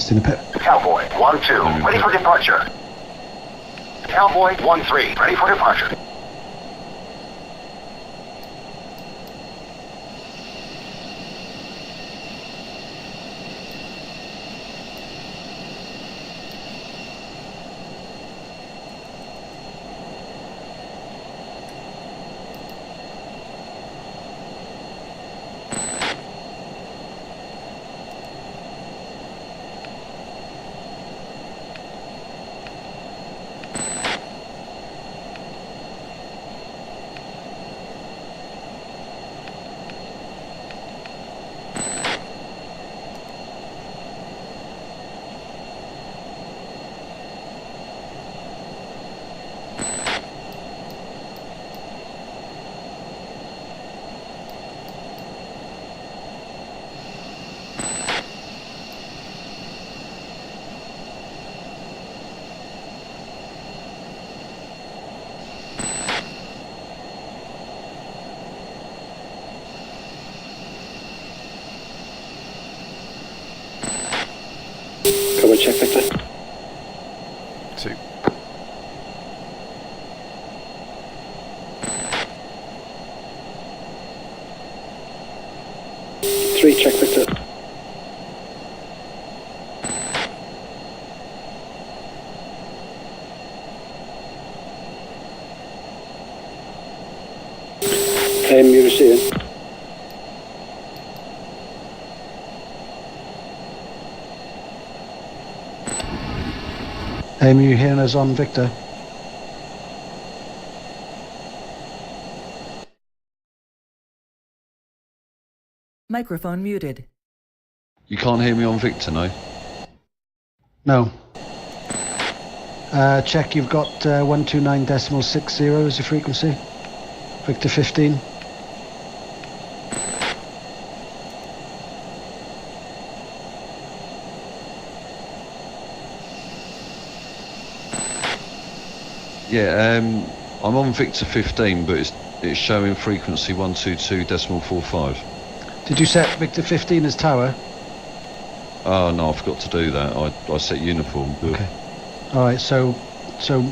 Fisty in the pit. Cowboy 1-2, ready for departure. Cowboy 1-3, ready for departure. Cover check, Victor. 2. Three, check, Victor. You receiving? Are you hearing us on Victor? Microphone muted. You can't hear me on Victor, no? No. Check, you've got 129.60 as your frequency. Victor 15. Yeah, I'm on Victor 15, but it's showing frequency 122.45. Did you set Victor 15 as tower? Oh no, I forgot to do that. I set uniform. But Okay. Alright, so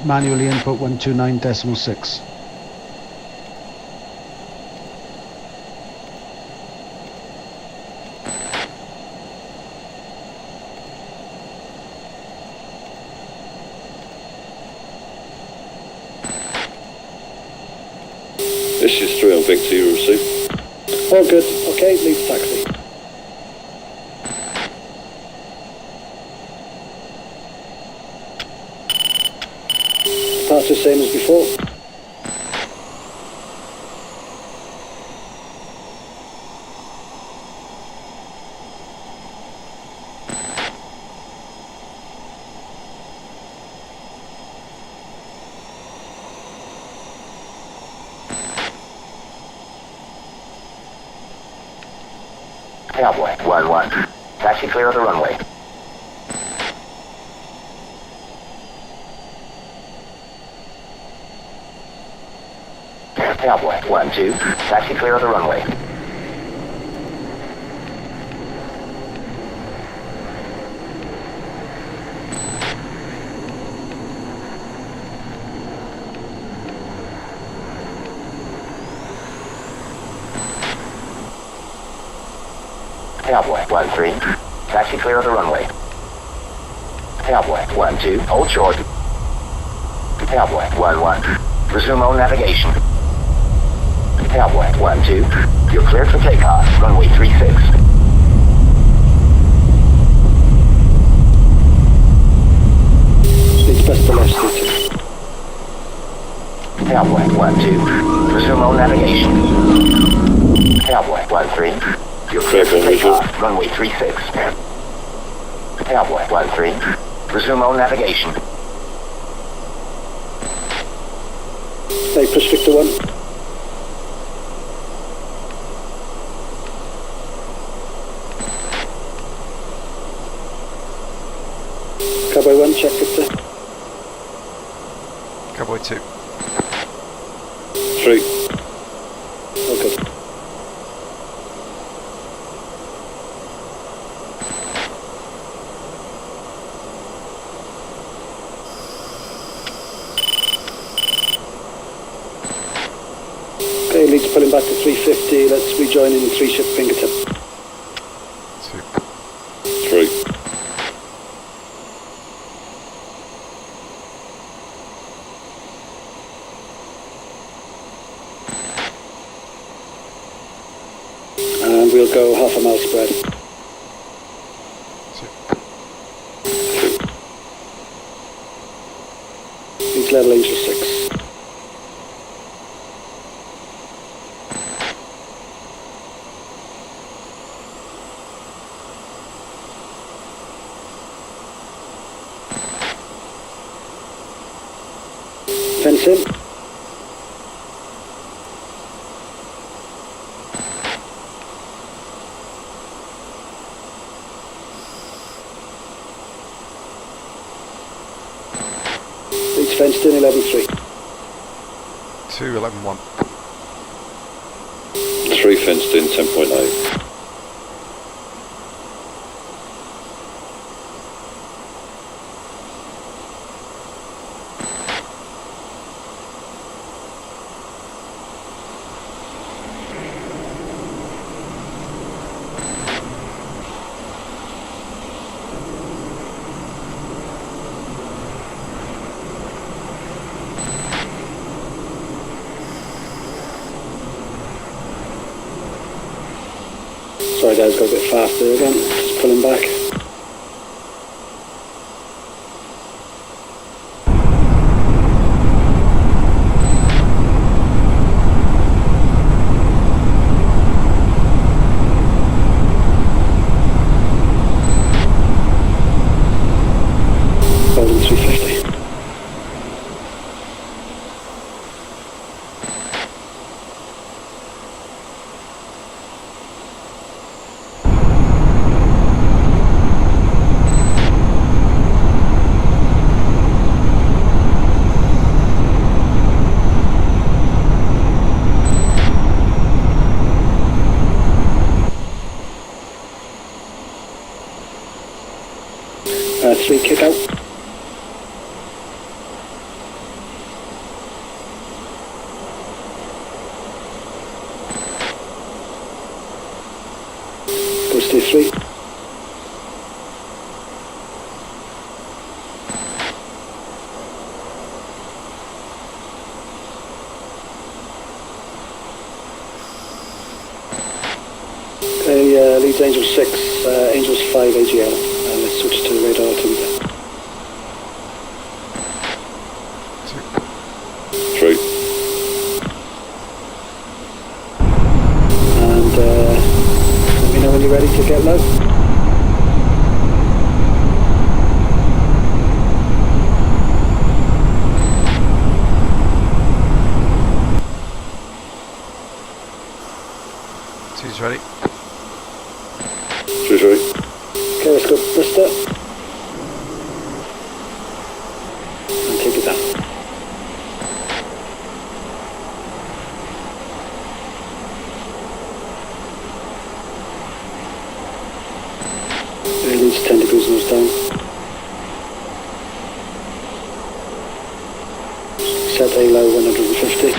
manually input 129.6. This is 3 on Victor, you receive. All good. Okay, leave taxi. That's the same as before. Cowboy 1-1, taxi clear of the runway. Cowboy 1-2, taxi clear of the runway. Cowboy 1-3, taxi clear of the runway. Cowboy 1-2, hold short. Cowboy 1-1, resume all navigation. Cowboy 1-2, you're cleared for takeoff, runway 36. It's best to left, Victor. Cowboy 1-2, resume all navigation. Cowboy 1-3. You're clear for takeoff, runway 36. Cowboy 1-3, resume all navigation. Hey, push Victor 1. Cowboy 1, check Victor. Cowboy 2. 3. All good. pulling back to 350. Let's rejoin in 3 ship fingertip. 3. And we'll go half a mile spread. 2. Beach level angel 6. Fence in. Beach fenced in 11-3. 2, 11-1. 3 fenced in 10.8. Sorry guys, got a bit faster again. Just pulling back. Holding 350. Three kick out. Go stay 3. Okay, leads Angel 6, Angels 5 AGL. Let's switch to radar altimeter. 3. And let me know when you're ready to get low. Two's ready. 3's ready. Okay, let's go Bristol. And take it down. It leads 10 degrees nose down. Set A low 150.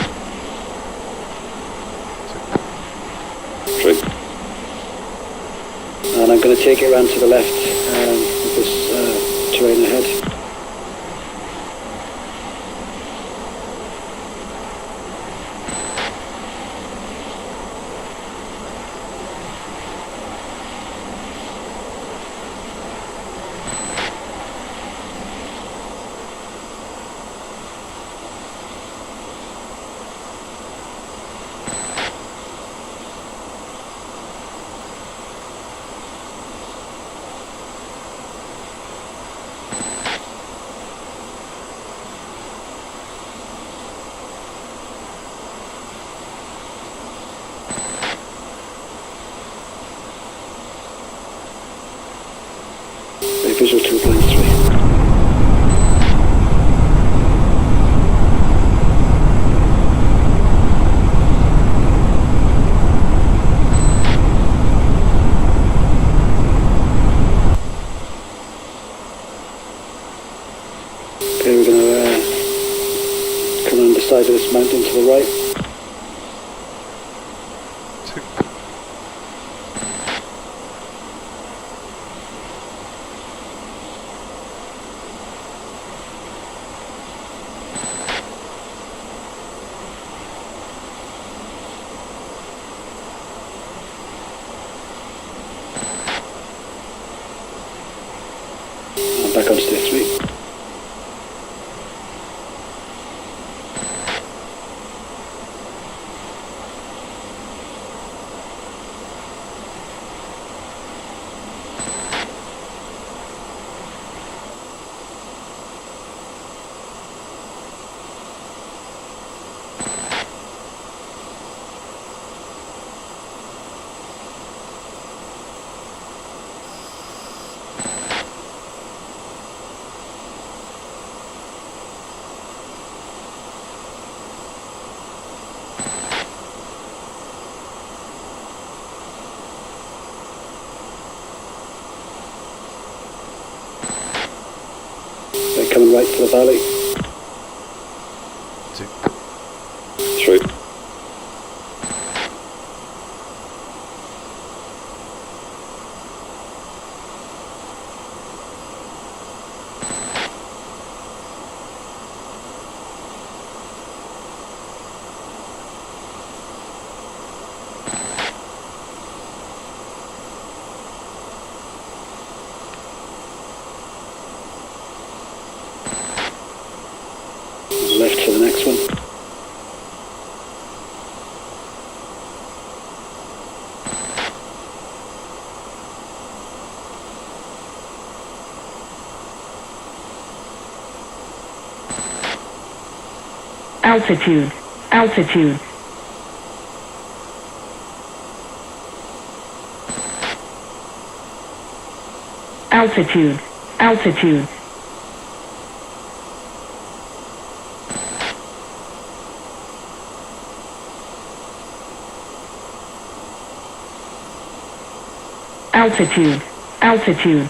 3. And I'm going to take it around to the left with this terrain ahead. Visual 2.3. Okay, we're going to come on the side of this mountain to the right. back on stage 3. They're coming right to the valley. 2. 3. Left for the next one. Altitude. Altitude. Altitude. Altitude. Altitude. Altitude.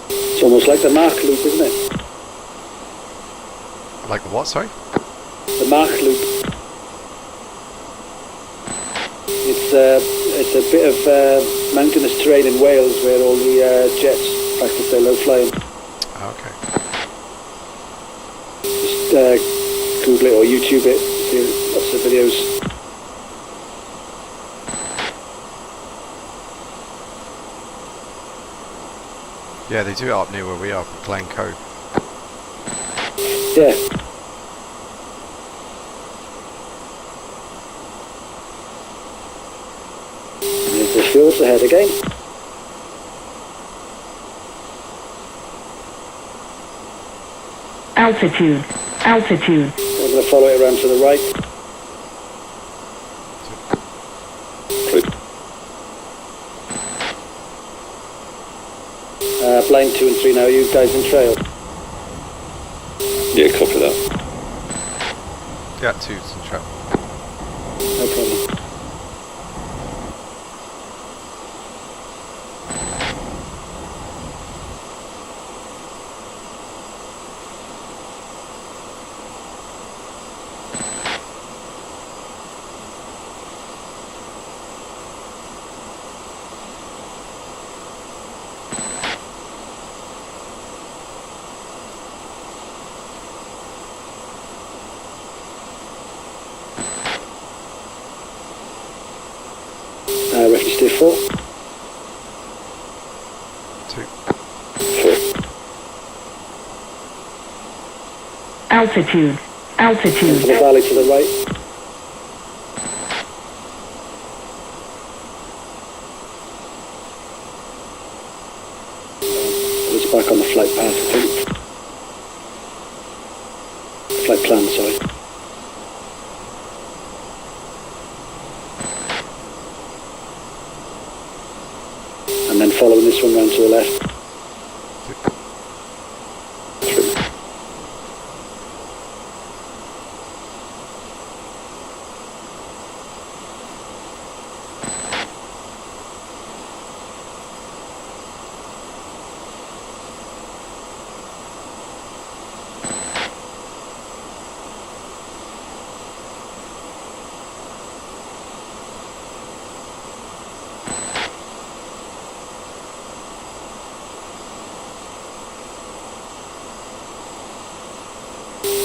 It's almost like the Mach loop, isn't it? Like the what, sorry? The Mach loop. It's a bit of mountainous terrain in Wales where all the jets practice their low flying. Okay. Just Google it or YouTube it. See lots of videos. Yeah, they do it up near where we are, Glen Cove. Yeah. There's the fjords ahead again. Altitude. Altitude. I'm going to follow it around to the right. 3. Blind 2 and 3 now. You guys in trail. Yeah, copy that. Yeah, 2's in trap. No problem. Reference day 4. 2. 4. Altitude. Altitude. Into the valley to the right. It's back on the flight path, I think. Flight plan, sorry. And then following this one round to the left. 3.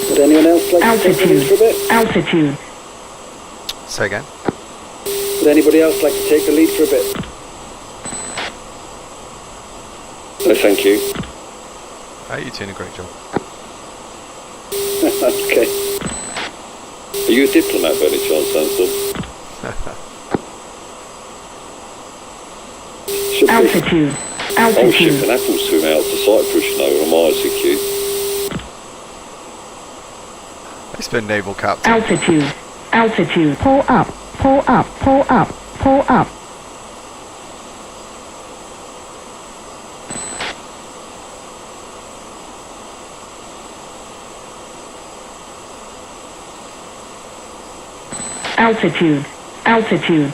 Would anyone else like to take it for a Altitude. bit? Altitude. Say again? Would Would anybody else like to take the lead for a bit? No, thank you. You're doing a great job. Okay. Are you a diplomat by any chance, Sandstorm? Should be. Altitude. I'm Altitude. shipping apples to him out to Cyprus, you know, on my ICQ. It's been naval captain. Altitude. Altitude. Pull up. Pull up. Pull up. Pull up. Altitude. Altitude.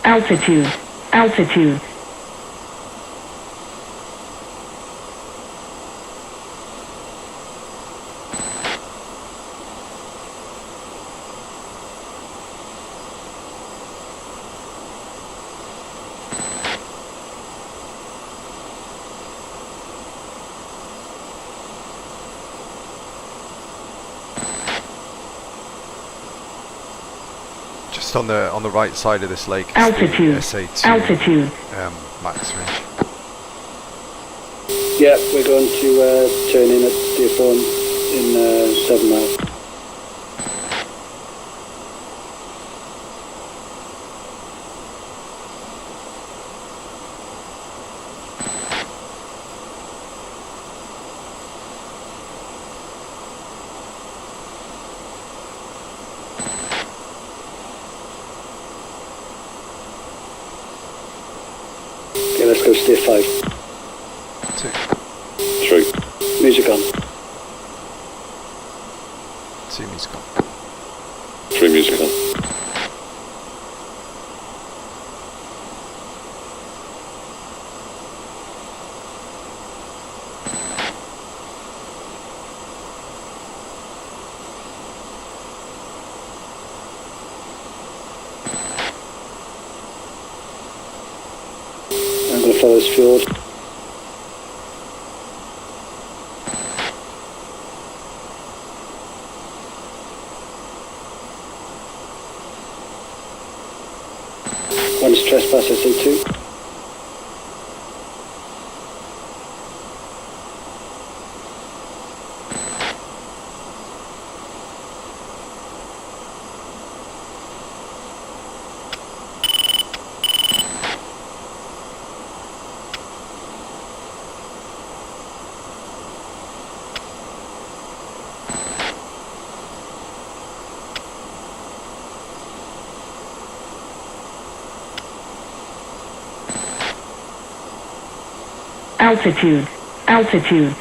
Altitude. Altitude. Just on the right side of this lake. It's Altitude. The SA2 Altitude. max range. Yeah, we're going to turn in at Dearborn in 7 miles. Okay, let's go steer 5. 2. 3. Music on. 2 music on. 3 music on. I'm going to follow this fjord. One's trespass SA2. Altitude. Altitude.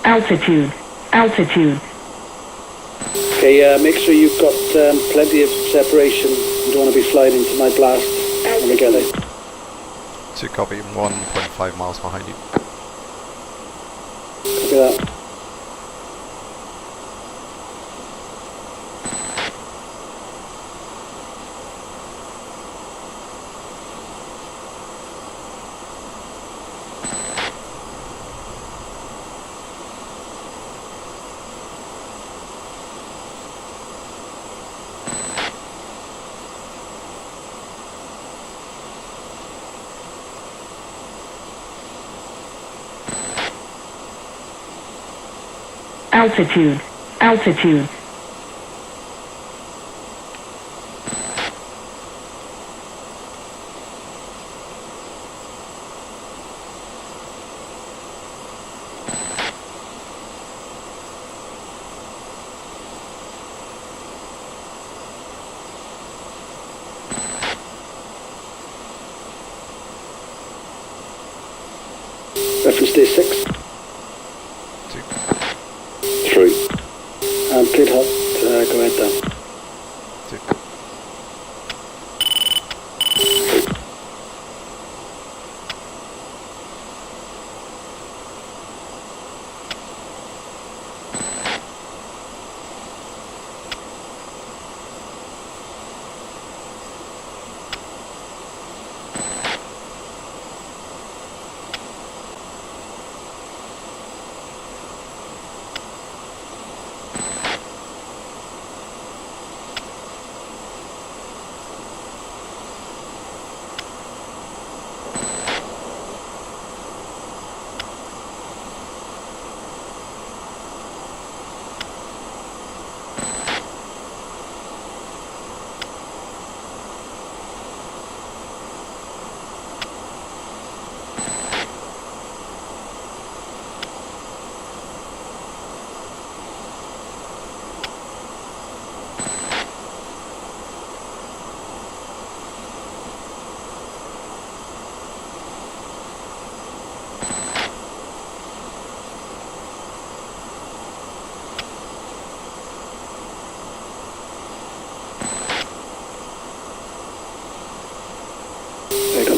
Altitude. Altitude. Okay, make sure you've got plenty of separation. You don't want to be flying into my blast when we get there. 2 copy, 1.5 miles behind you. Copy that. Altitude. Altitude. Reference day 6. 2. Cleared hot, go ahead then.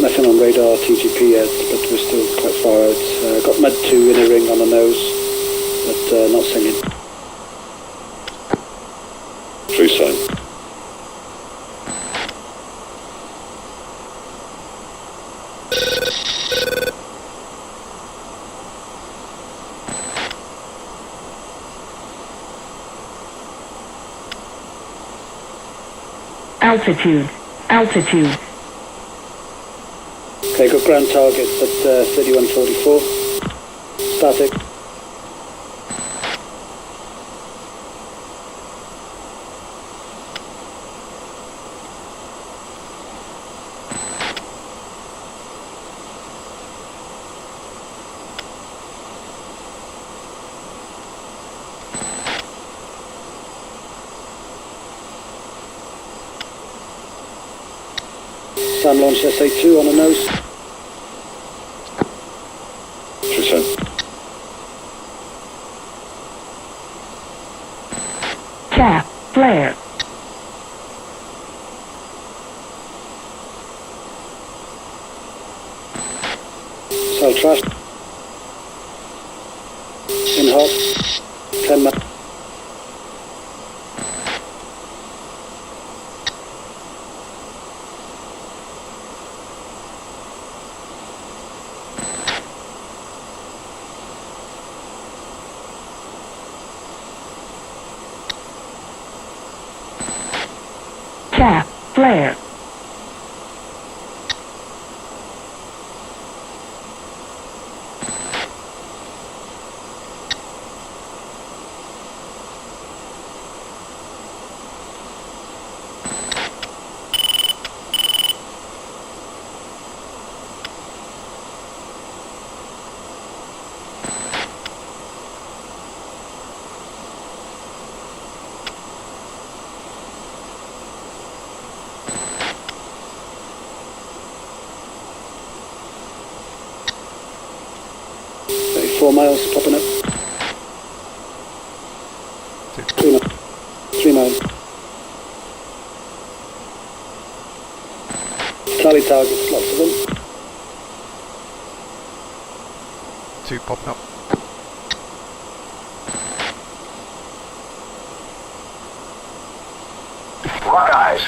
Nothing on radar TGP yet, but we're still quite far out. Got Mud 2 in a ring on the nose, but not singing. True sign. Altitude. Altitude. Okay, got ground target at 3144. Static. Sam launch SA2 on the nose. True sign. Chaff. Flare. Cell trash. In hot. 10 minutes. Chaff. Flare. Okay, 4 miles popping up. 3 miles. 3 miles. Tally targets, lots of them. 2 popping up. Lock eyes.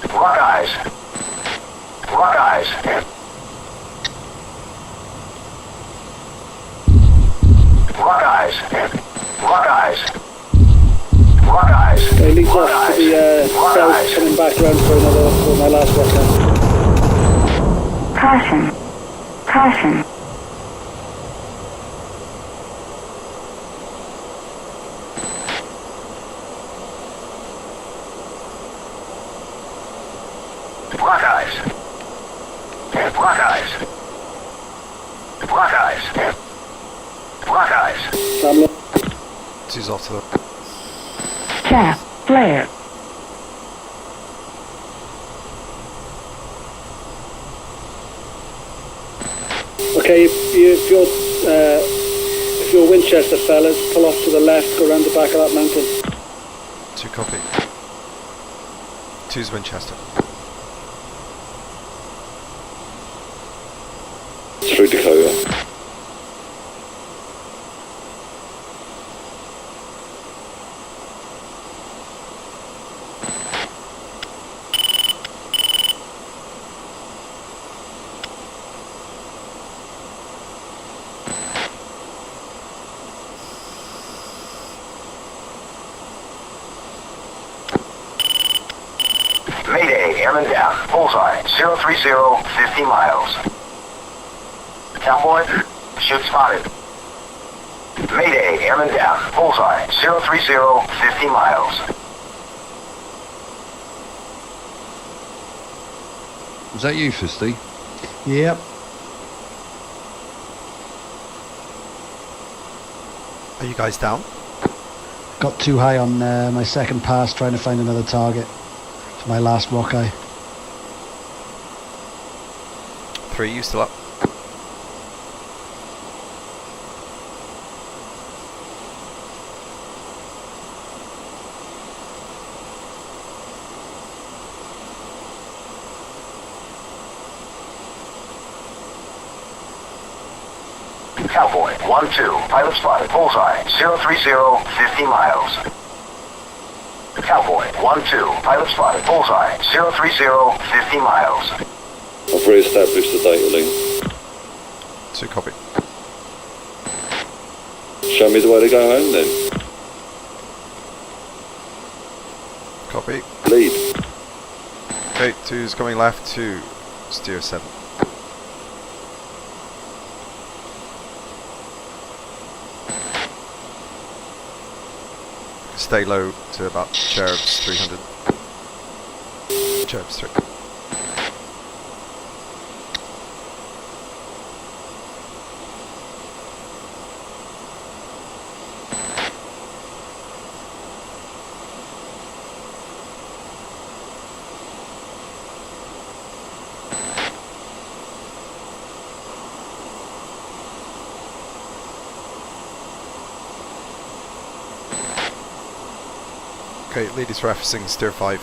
Lock eyes. Lock eyes. Lock eyes. Lock eyes. Lock eyes. Okay, leads Lock off to eyes. the Lock south, eyes. coming back around for my last workout. Caution. Caution. Lock eyes. Lock eyes. Lock eyes. Lock eyes. Sam launch. She's off to the... Chaff. Flare. Okay, if your Winchester, fellas. Pull off to the left, go around the back of that mountain. 2 copy. 2's Winchester. Through Dakota. Mayday, airman down. Bullseye, 030, 50 miles. Cowboy, shoot spotted. Mayday, airman down. Bullseye, 030, 50 miles. Was that you, Fisty? Yep. Are you guys down? Got too high on my second pass trying to find another target for my last rock eye. 3, you still up? Cowboy, 1-2, pilot spotted. Bullseye, 030, 50 miles. Cowboy, 1-2, pilot spotted. Bullseye, 030, 50 miles. I've re-established the data link. 2 copy. Show me the way to go home then. Copy. Lead. Okay, 2's coming left to steer 7. Stay low to about Cherubs 300. Cherubs 3. Okay, lead is referencing steer 5.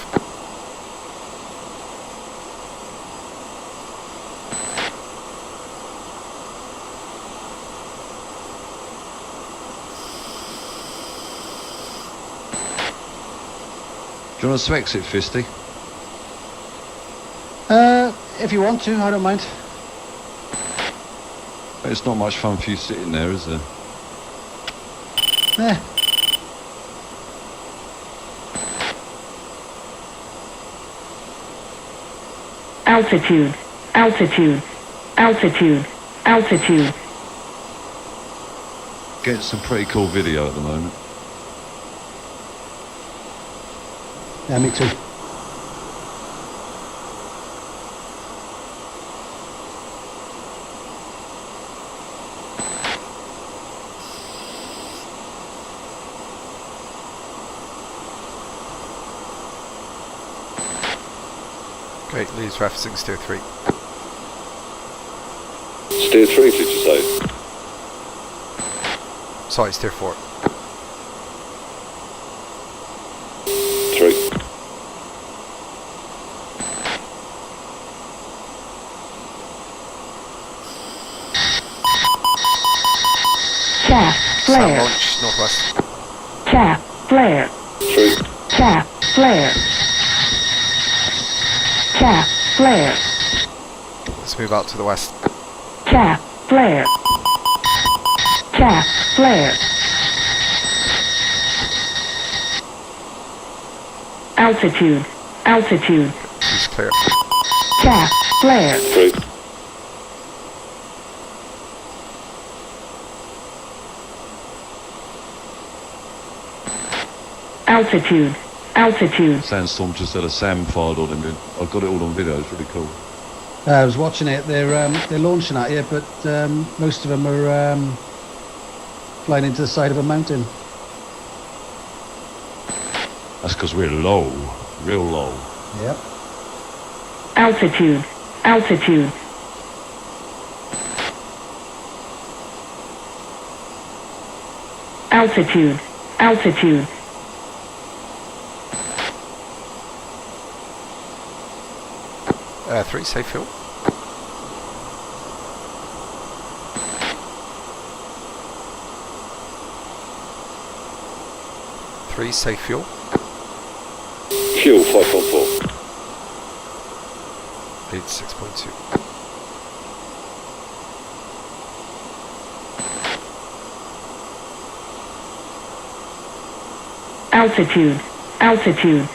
Do you want us to exit, Fisty? If you want to, I don't mind. It's not much fun for you sitting there, is there? Eh. Altitude, altitude, altitude, altitude. Getting some pretty cool video at the moment. Yeah, me too. Okay, lead is referencing steer 3. Steer 3, did you say? Sorry, steer 4. 3. Chaff, Sound flare, launch northwest. chaff, flare, 3. chaff, flare. Chaff, flare, Let's move out to the west. chaff, flare. Chaff, flare. Altitude, altitude, East clear. chaff, flare. 3. Altitude, altitude, Sandstorm just had a SAM filed on him. I got it all on video. It's really cool. I was watching it. They're launching at you, but most of them are flying into the side of a mountain. That's because we're low, real low. Yep. altitude, altitude. Altitude. Altitude. Three, safe fuel. Three, safe fuel. Fuel 5.4. Lead 6.2. Altitude. Altitude.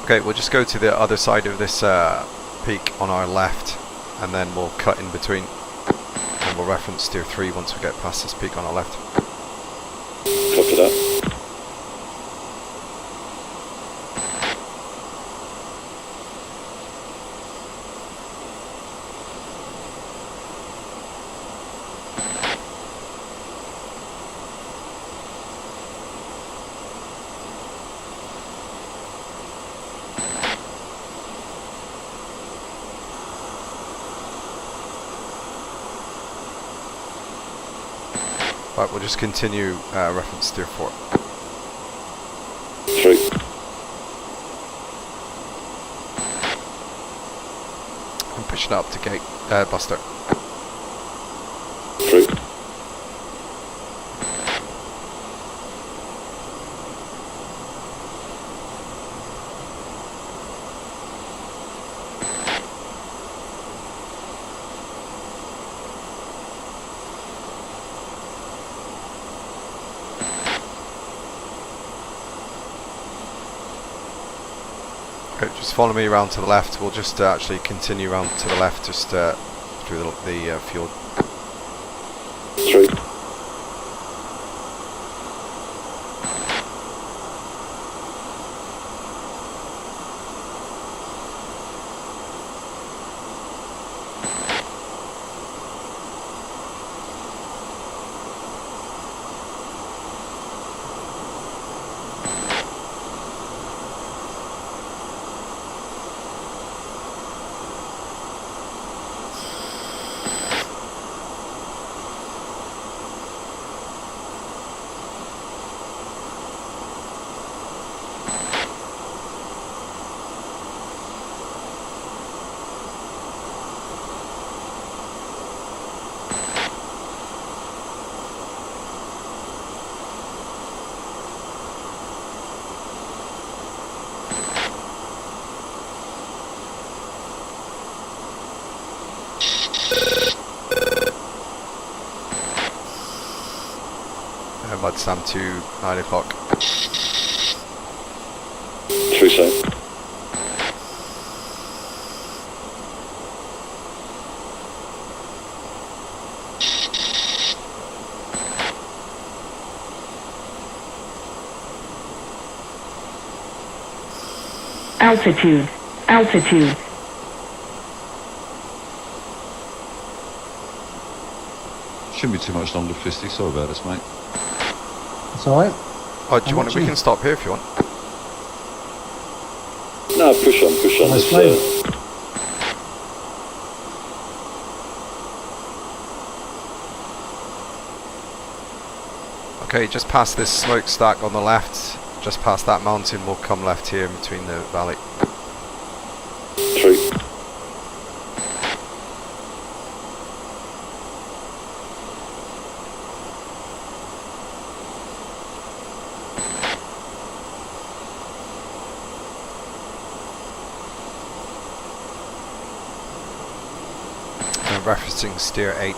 Okay, we'll just go to the other side of this peak on our left, and then we'll cut in between, and we'll reference steer 3 once we get past this peak on our left. Copy that. Right, we'll just continue reference steer 4. 3. I'm pushing it up to gate, Buster. 3. Okay, just follow me around to the left. We'll just actually continue around to the left, just through the fjord. 3. Mud Sam to 9 o'clock. 3 safe. Altitude. Altitude. Shouldn't be too much longer, Fisty. Sorry about this, mate. It's alright. Oh, do you want to? We can stop here if you want. No, push on, push on. Nice It's, Okay, just past this smokestack on the left, just past that mountain, we'll come left here in between the valley. 3. Referencing steer 8.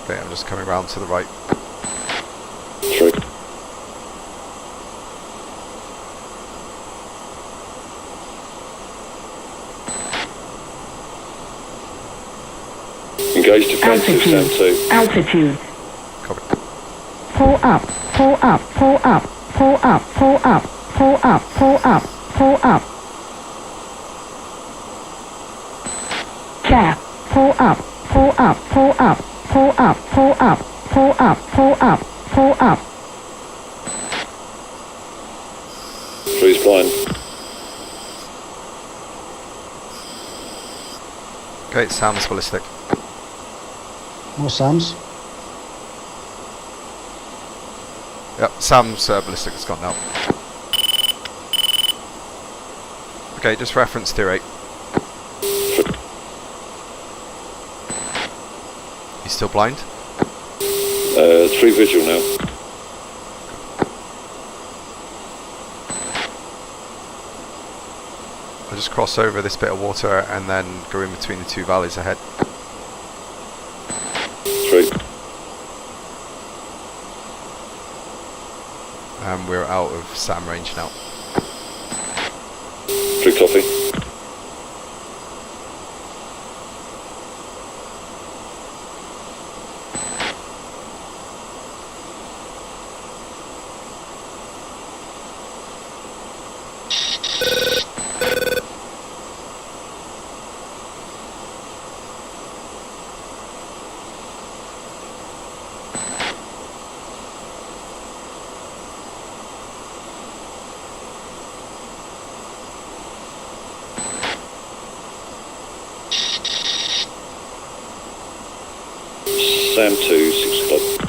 Okay, I'm just coming round to the right. 3. Engage defensive, Sam 2. Altitude. Copy. pull up, pull up, pull up, pull up, pull up, pull up, pull up, pull up. Chair, pull up, pull up, pull up, pull up, pull up, pull up, pull up, pull up. Freeze blind. Okay, Sam's ballistic. More Sams. Yep, Sam's ballistic has gone now. Okay, just reference tier 8. He's still blind? 3 visual now. I'll just cross over this bit of water and then go in between the 2 valleys ahead. 3. And we're out of SAM range now. 3 copy. Sam 2, 6 o'clock.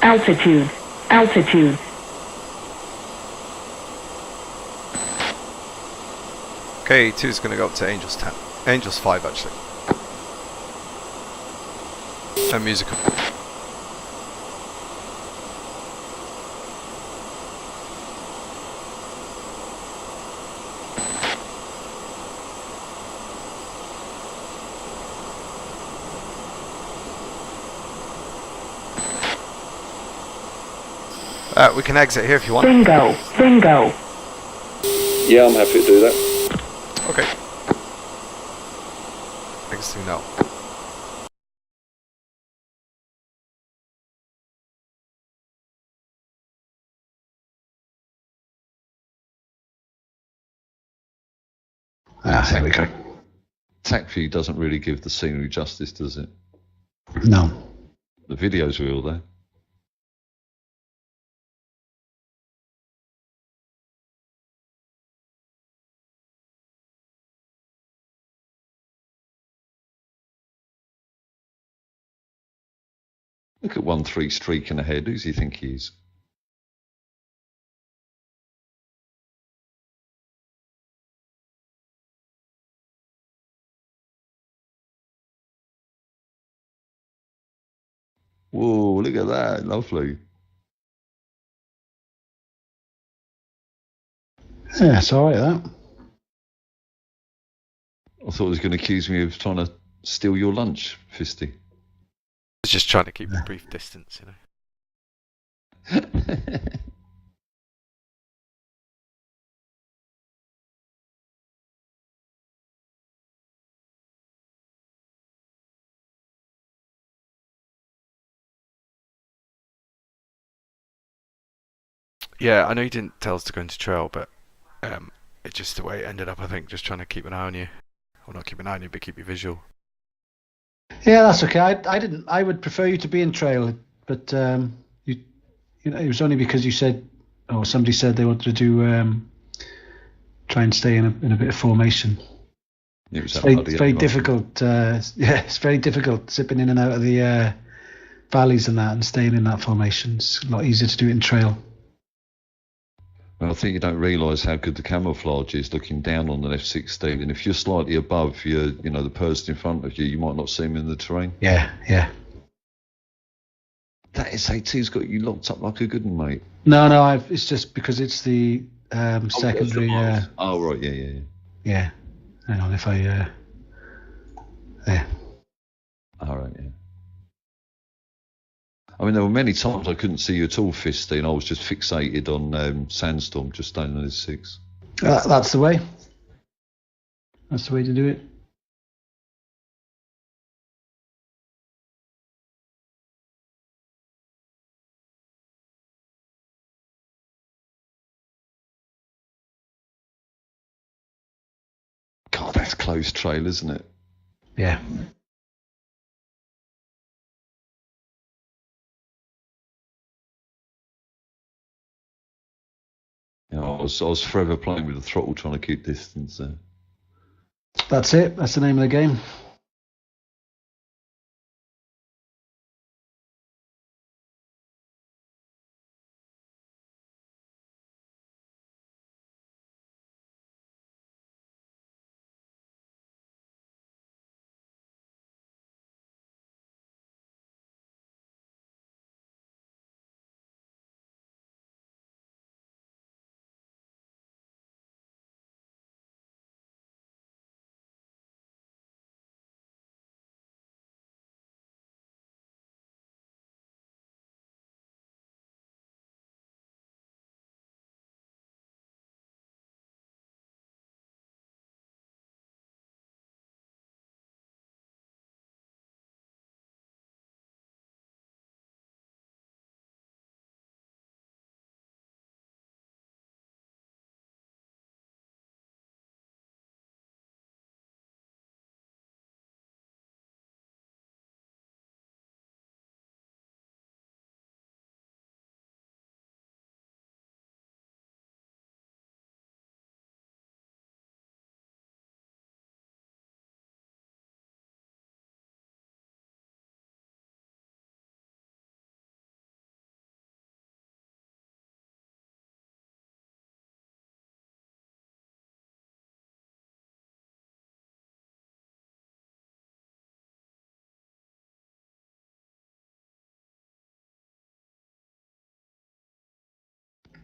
Altitude, altitude. Okay, 2's going to go up to Angels 10. Angels 5 actually. And musical. We can exit here if you want. Bingo, bingo. Yeah, I'm happy to do that. Okay. Exiting now. There we go. Tac view doesn't really give the scenery justice, does it? No. The video's real though. Look at 1-3 streaking ahead. Who's he think he is? Whoa, look at that. Lovely. Yeah, it's alright that. I thought he was going to accuse me of trying to steal your lunch, Fisty. I was just trying to keep a brief distance, you know. Yeah, I know you didn't tell us to go into trail, but it's just the way it ended up, I think, just trying to keep an eye on you. Well, not keep an eye on you, but keep you visual. Yeah, that's okay. I would prefer you to be in trail, but you know, it was only because you said, or somebody said they wanted to do try and stay in a bit of formation. It's very difficult. It's very difficult zipping in and out of the valleys and that, and staying in that formation. It's a lot easier to do it in trail. Well, I think you don't realise how good the camouflage is looking down on the F-16, and if you're slightly above the person in front of you, you might not see him in the terrain. Yeah. That SAT's got you locked up like a good one, mate. No, it's just because it's the secondary. Oh, right, yeah. Yeah. Hang on, if I. There. All right, yeah. I mean, there were many times I couldn't see you at all, Fisty, and I was just fixated on Sandstorm, just staying on his 6. That's the way. That's the way to do it. God, that's close trail, isn't it? Yeah. You know, I was forever playing with the throttle, trying to keep distance there. That's it. That's the name of the game.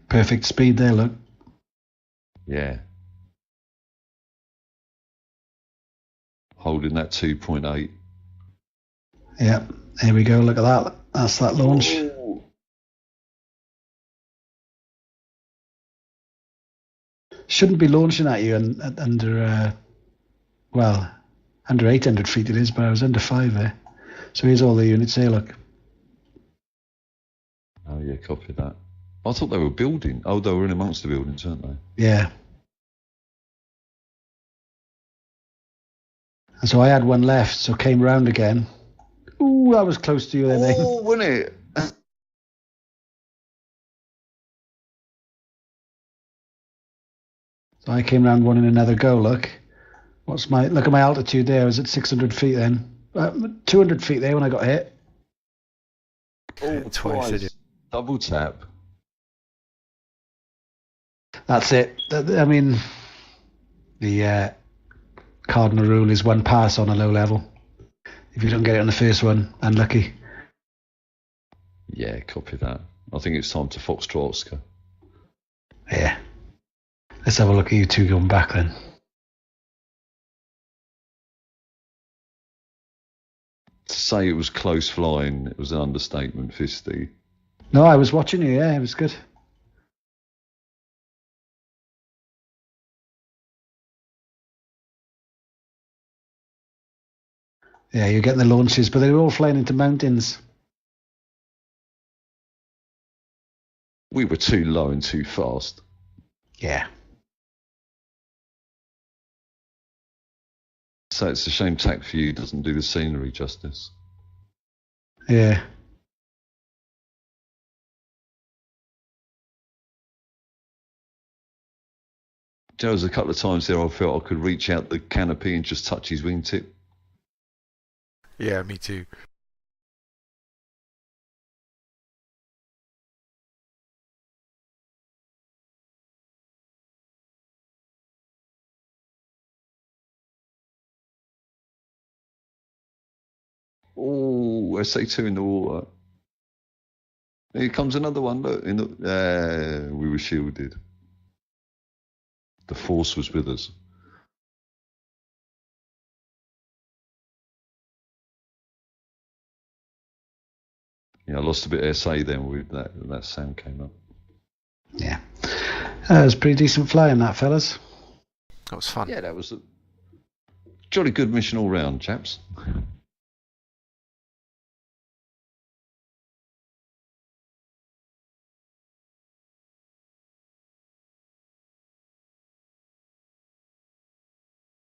Perfect speed there, look. Yeah. Holding that 2.8. Yeah, here we go. Look at that. That's that launch. Ooh. Shouldn't be launching at you under 800 feet it is, but I was under 5 there. So here's all the units here, look. Oh, yeah, copy that. I thought they were building. Oh, they were in amongst the buildings, weren't they? Yeah. And so I had one left, so came round again. Ooh, that was close to you there, mate. Oh, wasn't it? So I came round one in another go, look. Look at my altitude there. I was at 600 feet then. 200 feet there when I got hit. Oh, Twice. Double tap. That's it. I mean, the cardinal rule is one pass on a low level. If you don't get it on the first one, unlucky. Yeah, copy that. I think it's time to Foxtrot Oscar. Yeah. Let's have a look at you two going back then. To say it was close flying, it was an understatement, Fisty. No, I was watching you, yeah, it was good. Yeah, you're getting the launches, but they were all flying into mountains. We were too low and too fast. Yeah. So it's a shame TAC for you doesn't do the scenery justice. Yeah. There was a couple of times there I felt I could reach out the canopy and just touch his wingtip. Yeah, me too. Oh, SA2 in the water. Here comes another one. Look, we were shielded. The force was with us. Yeah, I lost a bit of SA then with that sound came up. Yeah. That was pretty decent flying, that, fellas. That was fun. Yeah, that was a jolly good mission all round, chaps.